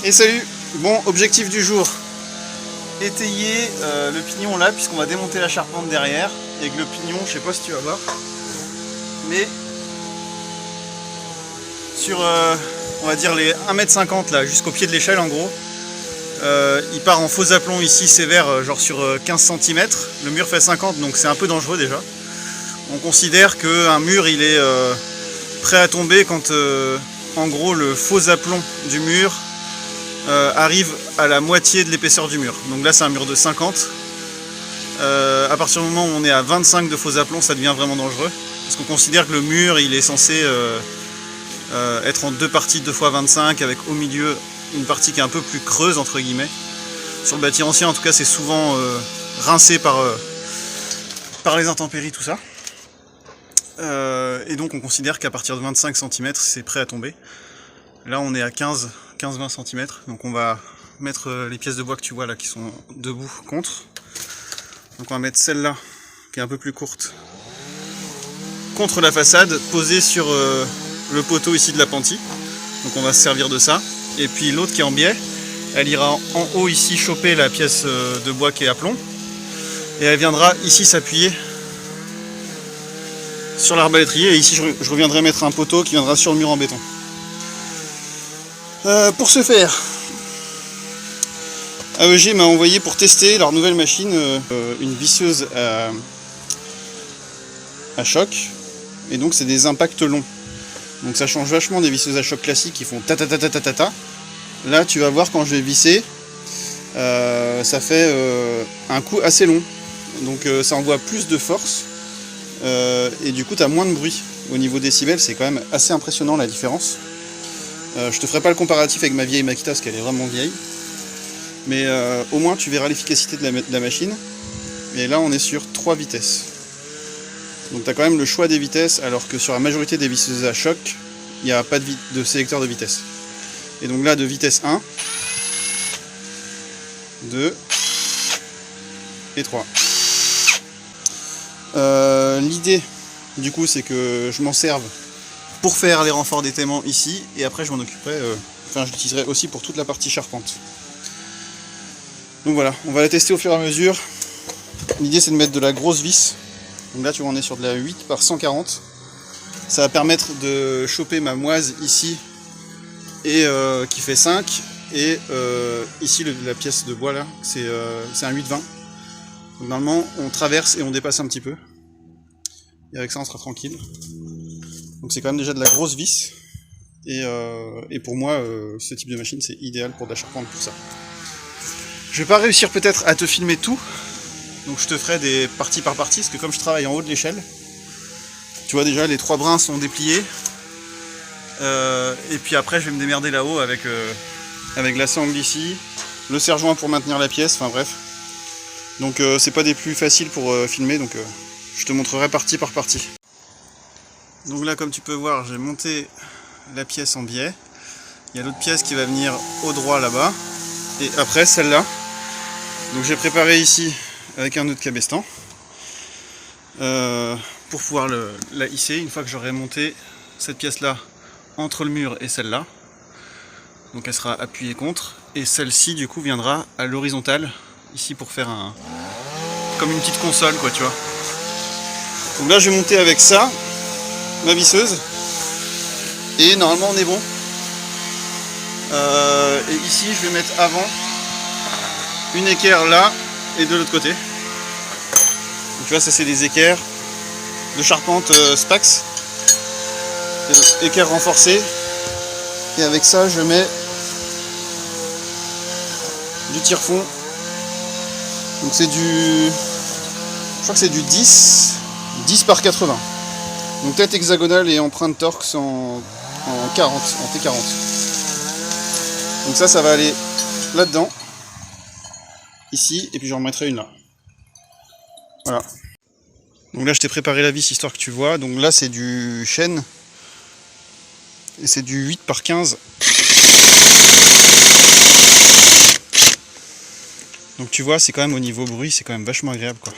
Et salut. Bon, objectif du jour, étayer le pignon là, puisqu'on va démonter la charpente derrière, et que le pignon, je sais pas si tu vas voir, mais sur on va dire les 1,50 m là, jusqu'au pied de l'échelle en gros, il part en faux aplomb ici sévère, genre sur 15 cm. Le mur fait 50, donc c'est un peu dangereux déjà. On considère qu'un mur il est prêt à tomber quand en gros le faux aplomb du mur arrive à la moitié de l'épaisseur du mur. Donc là c'est un mur de 50. À partir du moment où on est à 25 de faux aplomb, ça devient vraiment dangereux. Parce qu'on considère que le mur il est censé être en deux parties, 2 fois 25, avec au milieu une partie qui est un peu plus creuse entre guillemets. Sur le bâti ancien en tout cas c'est souvent rincé par les intempéries, tout ça. Et donc on considère qu'à partir de 25 cm c'est prêt à tomber. Là on est à 15-20 cm, donc on va mettre les pièces de bois que tu vois là qui sont debout contre. Donc on va mettre celle-là qui est un peu plus courte contre la façade, posée sur le poteau ici de l'appentis. Donc on va se servir de ça. Et puis l'autre qui est en biais, elle ira en haut ici choper la pièce de bois qui est à plomb. Et elle viendra ici s'appuyer sur l'arbalétrier. Et ici je reviendrai mettre un poteau qui viendra sur le mur en béton. Pour ce faire, AEG m'a envoyé pour tester leur nouvelle machine une visseuse à choc. Et donc c'est des impacts longs. Donc ça change vachement des visseuses à choc classiques qui font ta ta ta ta ta ta ta. Là tu vas voir quand je vais visser, ça fait un coup assez long. Donc ça envoie plus de force et du coup tu as moins de bruit. Au niveau décibels c'est quand même assez impressionnant la différence. Je te ferai pas le comparatif avec ma vieille Makita parce qu'elle est vraiment vieille. Mais au moins tu verras l'efficacité de la machine. Et là on est sur 3 vitesses. Donc tu as quand même le choix des vitesses, alors que sur la majorité des visseuses à choc, il n'y a pas de sélecteur de vitesse. Et donc là de vitesse 1, 2 et 3. L'idée du coup c'est que je m'en serve pour faire les renforts d'étaiement ici, et après je m'en occuperai, enfin je l'utiliserai aussi pour toute la partie charpente. Donc voilà, on va la tester au fur et à mesure. L'idée c'est de mettre de la grosse vis. Donc là tu vois on est sur de la 8 par 140. Ça va permettre de choper ma moise ici, et qui fait 5. Et ici la pièce de bois là, c'est un 8-20. Donc normalement on traverse et on dépasse un petit peu. Et avec ça on sera tranquille. Donc c'est quand même déjà de la grosse vis. Et pour moi ce type de machine c'est idéal pour de la charpente pour ça. Je vais pas réussir peut-être à te filmer tout. Donc je te ferai des parties par partie, parce que comme je travaille en haut de l'échelle, tu vois déjà les 3 brins sont dépliés. Et puis après je vais me démerder là-haut avec la sangle ici, le serre-joint pour maintenir la pièce, enfin bref. Donc c'est pas des plus faciles pour filmer, donc je te montrerai partie par partie. Donc là comme tu peux voir, j'ai monté la pièce en biais. Il y a l'autre pièce qui va venir au droit là-bas. Et après celle-là. Donc j'ai préparé ici avec un nœud de cabestan pour pouvoir la hisser une fois que j'aurai monté cette pièce là entre le mur et celle-là. Donc elle sera appuyée contre, et celle-ci du coup viendra à l'horizontale ici pour faire comme une petite console quoi, tu vois. Donc là je vais monter avec ça ma visseuse et normalement on est bon. Et ici je vais mettre avant une équerre là et de l'autre côté. Donc, tu vois, ça c'est des équerres de charpente Spax, équerre renforcée, et avec ça je mets du tire-fond. Donc c'est du, je crois que c'est du 10 par 80. Donc tête hexagonale et empreinte Torx en 40, en T40. Donc ça va aller là-dedans, ici, et puis j'en remettrai une là. Voilà. Donc là je t'ai préparé la vis histoire que tu vois. Donc là c'est du chêne. Et c'est du 8 par 15. Donc tu vois c'est quand même au niveau bruit, c'est quand même vachement agréable quoi.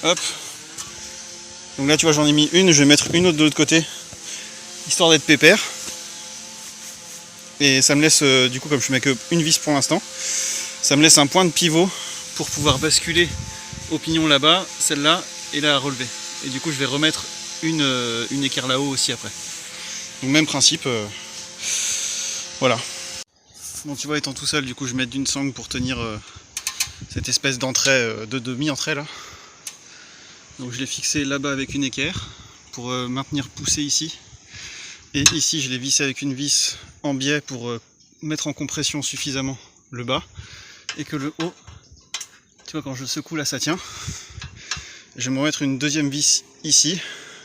Hop. Donc là tu vois j'en ai mis une, je vais mettre une autre de l'autre côté. Histoire d'être pépère. Et ça me laisse, du coup, comme je mets qu'une vis pour l'instant, ça me laisse un point de pivot pour pouvoir basculer au pignon là-bas, celle-là, et la relever. Et du coup, je vais remettre une équerre là-haut aussi après. Donc même principe, voilà. Bon, tu vois, étant tout seul, du coup, je mets d'une sangle pour tenir cette espèce d'entrée, de demi-entrée là. Donc je l'ai fixé là-bas avec une équerre pour maintenir poussé ici. Et ici, je l'ai vissé avec une vis en biais pour mettre en compression suffisamment le bas. Et que le haut, tu vois, quand je secoue là, ça tient. Je vais me remettre une deuxième vis ici.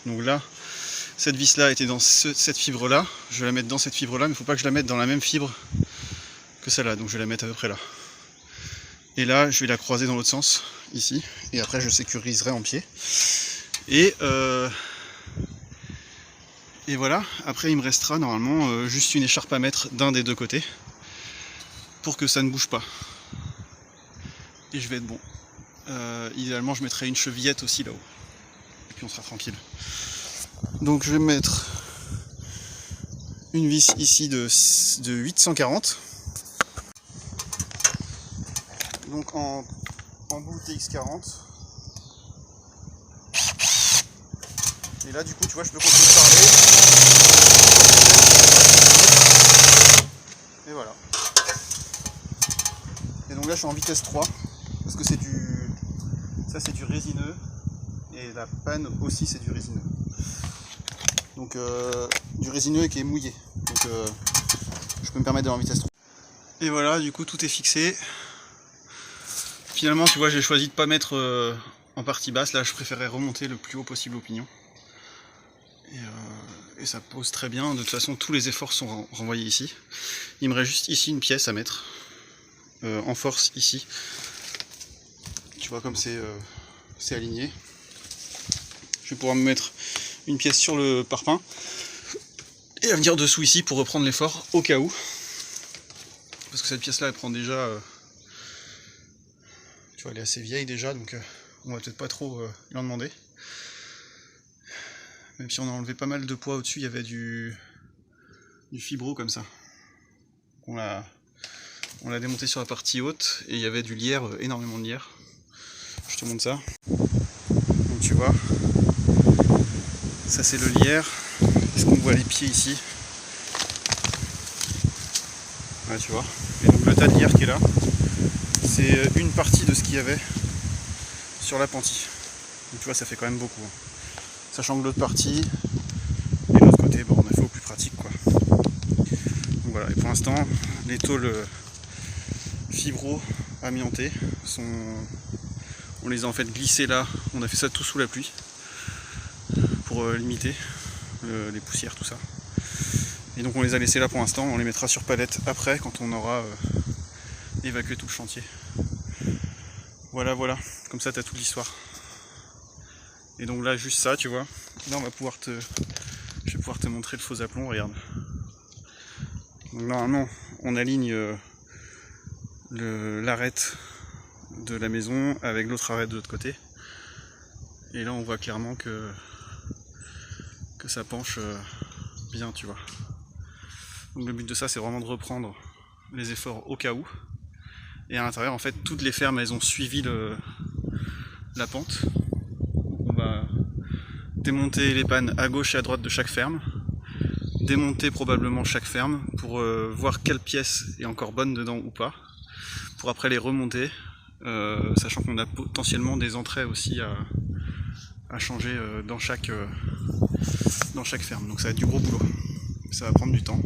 Donc là, cette vis là était dans cette fibre là. Je vais la mettre dans cette fibre là, mais il ne faut pas que je la mette dans la même fibre que celle-là. Donc je vais la mettre à peu près là. Et là, je vais la croiser dans l'autre sens, ici. Et après, je sécuriserai en pied. Et voilà, après il me restera normalement juste une écharpe à mettre d'un des deux côtés pour que ça ne bouge pas. Et je vais être bon. Idéalement je mettrai une chevillette aussi là-haut. Et puis on sera tranquille. Donc je vais mettre une vis ici de 840. Donc en bout TX40. Et là du coup tu vois je peux continuer de parler. Et voilà. Et donc là je suis en vitesse 3 parce que c'est du résineux et la panne aussi c'est du résineux. Donc du résineux qui est mouillé. Donc je peux me permettre d'aller en vitesse 3. Et voilà, du coup tout est fixé. Finalement tu vois j'ai choisi de ne pas mettre en partie basse, là je préférais remonter le plus haut possible au pignon. Et ça pose très bien, de toute façon tous les efforts sont renvoyés ici. Il me reste juste ici une pièce à mettre, en force ici. Tu vois comme c'est aligné. Je vais pouvoir me mettre une pièce sur le parpaing et à venir dessous ici pour reprendre l'effort au cas où. Parce que cette pièce là elle prend déjà... tu vois elle est assez vieille déjà donc on va peut-être pas trop lui en demander. Même si on a enlevé pas mal de poids au-dessus, il y avait du fibro comme ça. On l'a démonté sur la partie haute et il y avait du lierre, énormément de lierre. Je te montre ça. Donc tu vois, ça c'est le lierre. Est-ce qu'on voit les pieds ici? Ouais, tu vois. Et donc le tas de lierre qui est là, c'est une partie de ce qu'il y avait sur l'appentis. Donc tu vois, ça fait quand même beaucoup. Sachant que l'autre partie et l'autre côté, bon, on a fait au plus pratique quoi. Donc voilà, et pour l'instant, les tôles fibro amiantées on les a en fait glissées là, on a fait ça tout sous la pluie pour limiter les poussières, tout ça. Et donc on les a laissées là pour l'instant, on les mettra sur palette après quand on aura évacué tout le chantier. Voilà, voilà, comme ça t'as toute l'histoire. Et donc là juste ça tu vois, là je vais pouvoir te montrer le faux aplomb, regarde. Donc normalement on aligne l'arête de la maison avec l'autre arête de l'autre côté. Et là on voit clairement que ça penche bien tu vois. Donc le but de ça c'est vraiment de reprendre les efforts au cas où. Et à l'intérieur en fait toutes les fermes elles ont suivi la pente. On va démonter les pannes à gauche et à droite de chaque ferme, démonter probablement chaque ferme pour voir quelle pièce est encore bonne dedans ou pas, pour après les remonter, sachant qu'on a potentiellement des entrées aussi à changer dans chaque ferme. Donc ça va être du gros boulot, ça va prendre du temps.